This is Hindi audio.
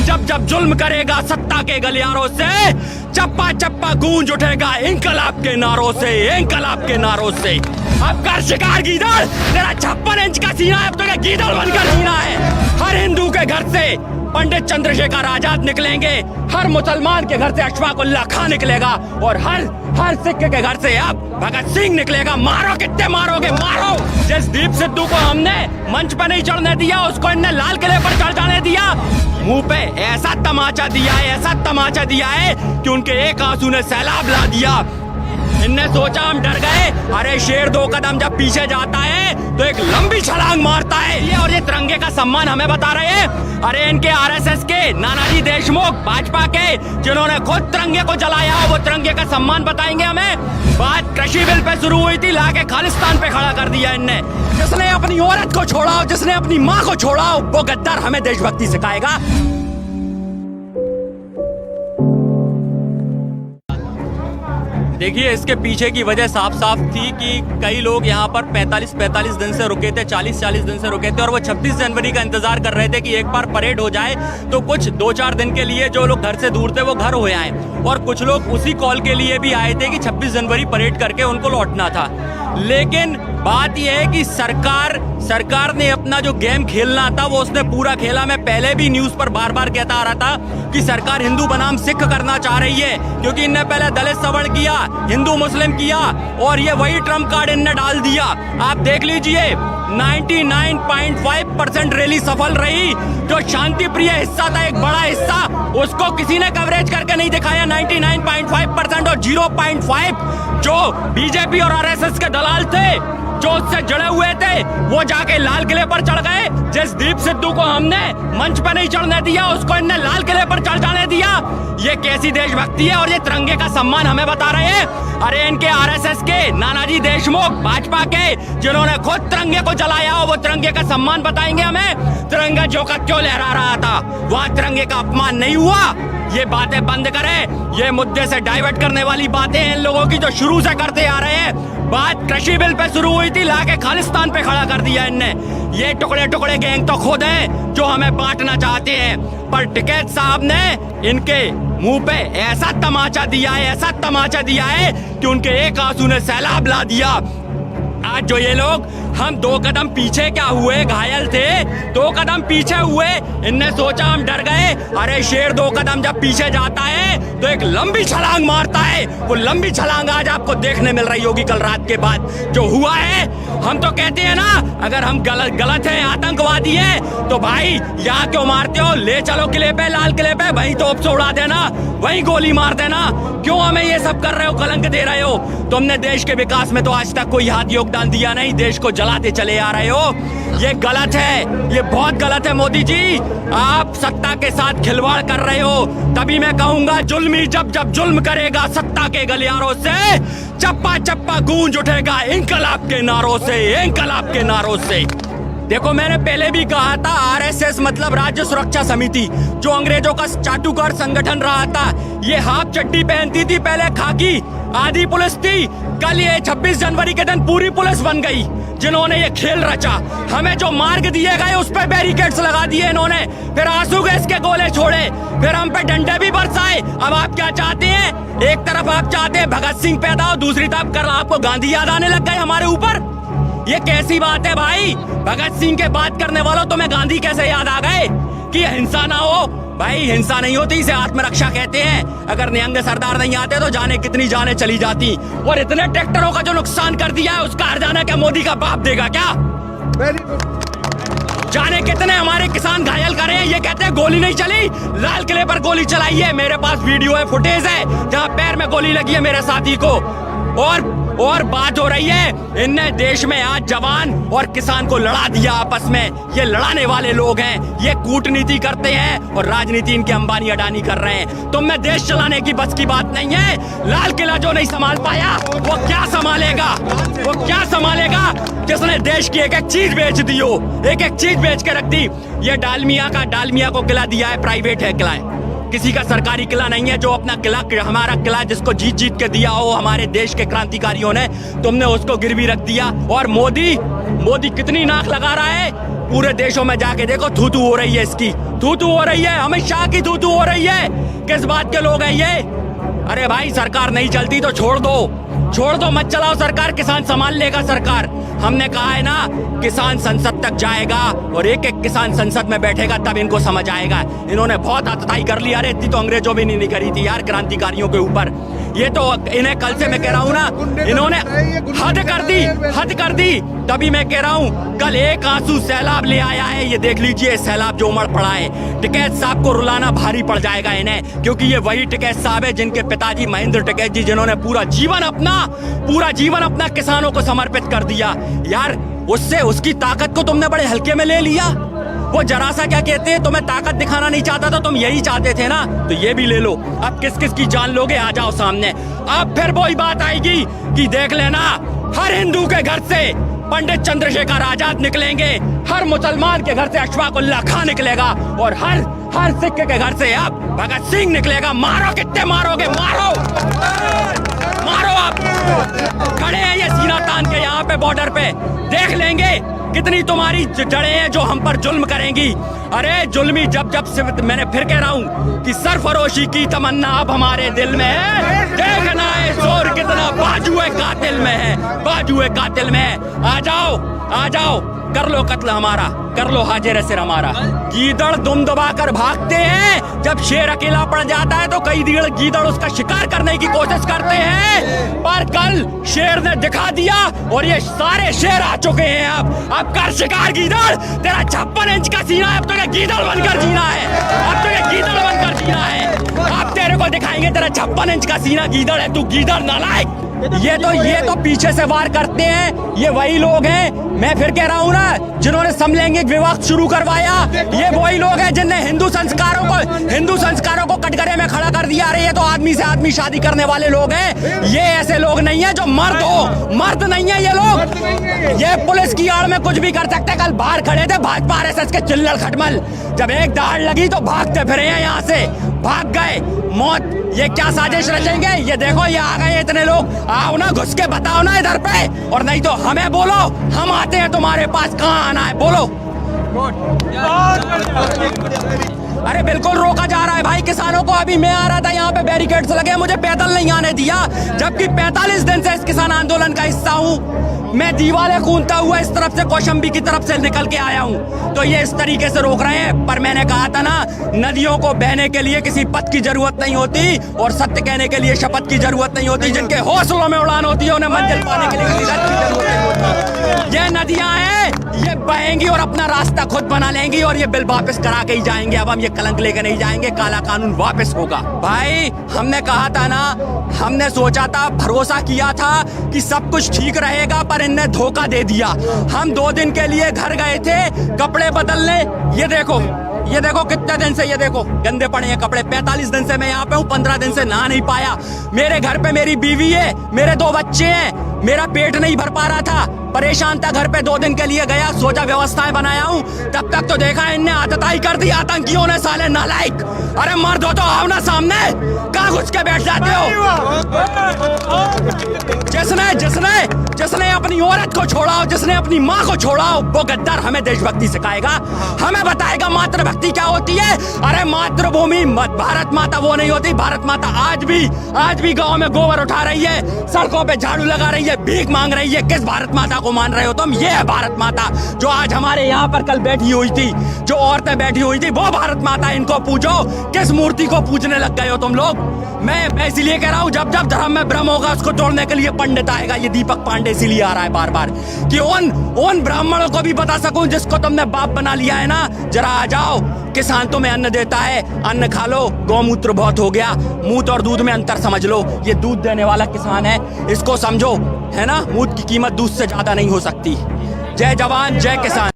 जब जब जुल्म करेगा सत्ता के गलियारों से, चप्पा चप्पा गूंज उठेगा इंकलाब के नारों से, इंकलाब के नारों से। अब कर शिकार गीदड़, तेरा 56 इंच का सीना है, अब तो क्या गीदड़ बनकर जीना है। हर हिंदू के घर से पंडित चंद्रशेखर आजाद निकलेंगे, हर मुसलमान के घर से अशफाक उल्लाह खान निकलेगा, और हर सिख के घर से अब भगत सिंह निकलेगा। मारो, कितने मारोगे, मारो। जिस दीप सिद्धू को हमने मंच पर नहीं चढ़ने दिया, उसको इनने लाल किले पर चढ़ जाने दिया। मुंह पे ऐसा तमाचा दिया है, ऐसा तमाचा दिया है कि उनके एक आंसू ने सैलाब ला दिया। इनने सोचा हम डर गए, अरे शेर 2 कदम जब पीछे जाता है तो एक लंबी छलांग मारता है। ये और ये तिरंगे का सम्मान हमें बता रहे हैं। अरे इनके आरएसएस के नानाजी देशमुख, भाजपा के, जिन्होंने खुद तिरंगे को जलाया, वो तिरंगे का सम्मान बताएंगे हमें। बात कृषि बिल पे शुरू हुई थी, लाके खालिस्तान पे खड़ा कर दिया इनने। जिसने अपनी औरत को छोड़ा, जिसने अपनी माँ को छोड़ा, वो गद्दार हमें देशभक्ति सिखाएगा। देखिए, इसके पीछे की वजह साफ साफ थी कि कई लोग यहाँ पर 45 दिन से रुके थे, 40 दिन से रुके थे, और वो 26 जनवरी का इंतजार कर रहे थे कि एक बार परेड हो जाए तो कुछ 2-4 दिन के लिए जो लोग घर से दूर थे वो घर हो आए। और कुछ लोग उसी कॉल के लिए भी आए थे कि 26 जनवरी परेड करके उनको लौटना था। लेकिन बात यह है कि सरकार ने अपना जो गेम खेलना था वो उसने पूरा खेला। मैं पहले भी न्यूज पर बार बार कहता आ रहा था कि सरकार हिंदू बनाम सिख करना चाह रही है, क्योंकि इनने पहले दलित सवर्ण किया, हिंदू मुस्लिम किया, और ये वही ट्रम्प कार्ड इनने डाल दिया। आप देख लीजिए, 99.5% रैली सफल रही। जो शांति प्रिय हिस्सा था, एक बड़ा हिस्सा, उसको किसी ने कवरेज करके नहीं दिखाया। 99.5% और 0.5 जो बीजेपी और आरएसएस के दलाल थे, जो उससे जुड़े हुए थे, वो जाके लाल किले पर चढ़ गए। जिस दीप सिद्धू को हमने मंच पर नहीं चढ़ने दिया, उसको इनने लाल किले पर चढ़ जाने दिया। ये कैसी देशभक्ति है, और ये तिरंगे का सम्मान हमें बता रहे हैं। अरे इनके आरएसएस के नानाजी देशमुख, भाजपा के, जिन्होंने खुद तिरंगे को जलाया, वो तिरंगे का सम्मान बताएंगे हमें। तिरंगा जो का क्यों लहरा रहा था, वहाँ तिरंगे का अपमान नहीं हुआ। ये बातें बंद करें, ये मुद्दे से डाइवर्ट करने वाली बातें हैं इन लोगों की जो शुरू से करते आ रहे हैं। बात कृषि बिल पे शुरू हुई थी, लाके खालिस्तान पे खड़ा कर दिया इनने। ये टुकड़े टुकड़े गैंग तो खुद हैं जो हमें बांटना चाहते हैं, पर टिकैत साहब ने इनके मुंह पे ऐसा तमाचा दिया है, ऐसा तमाचा दिया है कि उनके एक आंसू ने सैलाब ला दिया। आज जो ये लोग, हम 2 कदम पीछे क्या हुए, घायल थे, 2 कदम पीछे हुए, इनने सोचा हम डर गए, अरे शेर 2 कदम जब पीछे जाता है तो एक लंबी छलांग मारता है। वो लंबी छलांग आज आपको देखने मिल रही होगी कल रात के बाद जो हुआ है। हम तो कहते हैं ना, अगर हम गलत है, आतंकवादी हैं, तो भाई यहाँ क्यों मारते हो, ले चलो किले पे, लाल किले पे, वहीं तोप से उड़ा देना, वहीं गोली मार देना। क्यों हमें ये सब कर रहे हो, कलंक दे रहे हो। तुमने देश के विकास में तो आज तक कोई हाथ योगदान दिया नहीं, देश को जलाते चले आ रहे हो। ये गलत है, ये बहुत गलत है मोदी जी। आप सत्ता के साथ खिलवाड़ कर रहे हो। तभी मैं कहूंगा, जुल्मी जब जब जुल्म करेगा सत्ता के गलियारों से, चप्पा चप्पा गूंज उठेगा इंकलाब के नारों से, इंकलाब के नारों से। देखो, मैंने पहले भी कहा था, आरएसएस मतलब राज्य सुरक्षा समिति, जो अंग्रेजों का चाटुकार संगठन रहा था। ये हाफ चड्डी पहनती थी पहले, खाकी, आधी पुलिस थी। कल ये 26 जनवरी के दिन पूरी पुलिस बन गई, जिन्होंने ये खेल रचा। हमें जो मार्ग दिए गए उस पर बैरिकेड्स लगा दिए इन्होंने, फिर आंसू गैस के गोले छोड़े, फिर हम पे डंडे भी बरसाए। अब आप क्या चाहते हैं? एक तरफ आप चाहते हैं भगत सिंह पैदा हो, दूसरी तरफ कर आपको गांधी याद आने लग गए हमारे ऊपर। ये कैसी बात है भाई? भगत सिंह के बात करने वालों, तुम्हें गांधी कैसे याद आ गए कि हिंसा ना हो? भाई हिंसा नहीं होती, इसे आत्मरक्षा कहते हैं। अगर निहंग सरदार नहीं आते तो जाने कितनी जाने चली जाती। और इतने ट्रैक्टरों का जो नुकसान कर दिया है, उसका हर्जाना क्या मोदी का बाप देगा क्या? जाने कितने हमारे किसान घायल करे हैं। ये कहते हैं गोली नहीं चली, लाल किले पर गोली चलाई है। मेरे पास वीडियो है, फुटेज है, जहाँ पैर में गोली लगी है मेरे साथी को। और बात हो रही है, इनने देश में आज जवान और किसान को लड़ा दिया आपस में। ये लड़ाने वाले लोग हैं, ये कूटनीति करते हैं और राजनीति इनके अंबानी अडानी कर रहे हैं। तुम में देश चलाने की बस की बात नहीं है। लाल किला जो नहीं संभाल पाया, वो क्या संभालेगा? वो क्या संभालेगा जिसने देश की एक एक चीज बेच दी हो, एक एक चीज बेच के रख दी। ये डालमिया को किला दिया है, प्राइवेट है किला है, किसी का सरकारी किला नहीं है। जो अपना किला, हमारा किला जिसको जीत के दिया हो हमारे देश के क्रांतिकारियों ने, तुमने उसको गिरवी रख दिया। और मोदी कितनी नाक लगा रहा है पूरे देशों में जाके देखो थू थू हो रही है, इसकी थू थू हो रही है, अमित शाह की थू थू हो रही है। किस बात के लोग हैं ये? अरे भाई सरकार नहीं चलती तो छोड़ दो, मत चलाओ सरकार, किसान संभाल लेगा सरकार। हमने कहा है ना, किसान संसद तक जाएगा और एक एक किसान संसद में बैठेगा, तब इनको समझ आएगा। इन्होंने बहुत आतताई कर ली। अरे इतनी तो अंग्रेजों भी नहीं करी थी यार क्रांतिकारियों के ऊपर। ये तो इन्हें कल से मैं कह रहा हूँ ना, इन्होंने हद कर दी। तभी मैं कह रहा हूँ कल एक आंसू सैलाब ले आया है, ये देख लीजिए सैलाब जो उमड़ पड़ा है। टिकैत साहब को रुलाना भारी पड़ जाएगा इन्हें, क्योंकि ये वही टिकैत साहब है जिनके पिताजी महेंद्र टिकैत जी, जिन्होंने पूरा जीवन अपना किसानों को समर्पित कर दिया। यार उसकी ताकत को तुमने बड़े हल्के में ले लिया। वो जरा सा क्या कहते हैं, तुम्हें ताकत दिखाना नहीं चाहता था, तुम यही चाहते थे ना, तो ये भी ले लो। अब किस किस की जान लोगे, आ जाओ सामने। अब फिर वही बात आएगी कि देख लेना, हर हिंदू के घर से पंडित चंद्रशेखर आजाद निकलेंगे, हर मुसलमान के घर से अशफाक उल्लाह खां निकलेगा, और हर सिख के घर से अब भगत सिंह निकलेगा। मारो, कितने मारोगे, मारो आप। खड़े हैं ये सीना तान के यहाँ पे बॉर्डर पे, देख लेंगे कितनी तुम्हारी जड़ें हैं जो हम पर जुल्म करेंगी। अरे जुल्मी जब से मैंने फिर कह रहा हूँ कि सरफरोशी की तमन्ना अब हमारे दिल में है। देखना है जोर कितना बाजुए कातिल में है, बाजुए कातिल में है। आ जाओ कर लो कत्ल हमारा, कर लो हाजिर सिर हमारा। गीदड़ दुम दबा कर भागते हैं, जब शेर अकेला पड़ जाता है तो कई गीदड़ उसका शिकार करने की कोशिश करते हैं, पर कल शेर ने दिखा दिया और ये सारे शेर आ चुके हैं। अब कर शिकार गीदड़, तेरा 56 इंच का सीना है, अब तो गीदड़ बनकर जीना है, अब तो गीदड़ बनकर जीना है। अब तेरे को दिखाएंगे तेरा 56 इंच का सीना, गीदड़ है तू, गीदड़ नालायक। ये तो पीछे से वार करते हैं, ये वही लोग हैं, मैं फिर कह रहा हूँ ना, जिन्होंने समलैंगिक विवाह शुरू करवाया। ये वही लोग हैं जिनने हिंदू संस्कारों को कटघरे में खड़ा कर दिया। अरे ये तो आदमी से आदमी शादी करने वाले लोग हैं, ये ऐसे लोग नहीं है जो मर्द नहीं है ये लोग। ये पुलिस की आड़ में कुछ भी कर सकते। कल बाहर खड़े थे भाजपा आरएसएस के चिल्लड़ खटमल, जब एक दहाड़ लगी तो भागते फिरे हैं, यहाँ से भाग गए। मौत, ये क्या साजिश रचेंगे? ये देखो ये आ गए इतने लोग, आओ ना घुस के बताओ ना इधर पे, और नहीं तो हमें बोलो, हम आते हैं तुम्हारे पास, कहाँ आना है बोलो। अरे बिल्कुल रोका जा रहा है भाई किसानों को। अभी मैं आ रहा था यहाँ पे बैरिकेड्स लगे, मुझे पैदल नहीं आने दिया, जबकि 45 दिन से इस किसान आंदोलन का हिस्सा हूँ। मैं दीवारें कूदता हुआ इस तरफ से कौशंबी की तरफ से निकल के आया हूँ, तो ये इस तरीके से रोक रहे हैं। पर मैंने कहा था ना, नदियों को बहने के लिए किसी पथ की जरूरत नहीं होती, और सत्य कहने के लिए शपथ की जरूरत नहीं होती। जिनके हौसलों में उड़ान होती है, उन्हें मंजिल पाने के लिए किसी रथ की जरूरत नहीं होती। ये नदियां हैं, ये बहेंगी और अपना रास्ता खुद बना लेंगी, और ये बिल वापस करा के ही जाएंगे। अब हम ये कलंक लेके नहीं जाएंगे, काला कानून वापस होगा। भाई हमने कहा था ना, हमने सोचा था, भरोसा किया था कि सब कुछ ठीक रहेगा, पर इनने धोखा दे दिया। हम 2 दिन के लिए घर गए थे कपड़े बदलने, ये देखो कितने दिन से, ये देखो गंदे पड़े हैं कपड़े। 45 दिन से मैं यहाँ पे हूँ, 15 दिन से नहा नहीं पाया। मेरे घर पे मेरी बीवी है, मेरे 2 बच्चे हैं, मेरा पेट नहीं भर पा रहा था, परेशान था। घर पे 2 दिन के लिए गया, सोचा व्यवस्थाएं बनाया हूँ, तब तक तो देखा इनने आतताई कर दी आतंकियों ने, साले नालायक। अरे मर्द हो तो आओ ना सामने, कहाँ घुस के बैठ जाते हो? जिसने अपनी औरत को छोड़ा हो, जिसने अपनी माँ को छोड़ा हो, वो गद्दार हमें देशभक्ति सिखाएगा, हमें बताएगा मातृभक्ति क्या होती है। अरे मातृभूमि भारत माता वो नहीं होती। भारत माता आज भी गाँव में गोबर उठा रही है, सड़कों पे झाड़ू लगा रही है, भीख मांग रही है। किस भारत माता को मान रहे हो तुम? ये है भारत माता जो आज हमारे यहाँ पर कल बैठी हुई थी, जो औरतें बैठी हुई थी, वो भारत माता। इनको पूछो, किस मूर्ति को पूजने लग गए हो तुम लोग? मैं इसीलिए कह रहा हूँ, जब धर्म में भ्रम होगा उसको तोड़ने के लिए पंडित आएगा। ये दीपक पांडे इसीलिए आ रहा है बार बार, कि उन ब्राह्मणों को भी बता सकूं जिसको तुमने बाप बना लिया है ना, जरा आ जाओ। किसान तुम्हें अन्न देता है, अन्न खा लो। गौमूत्र बहुत हो गया, मूत और दूध में अंतर समझ लो। ये दूध देने वाला किसान है, इसको समझो, है ना। मूत की कीमत दूध से ज्यादा नहीं हो सकती। जय जवान जय किसान।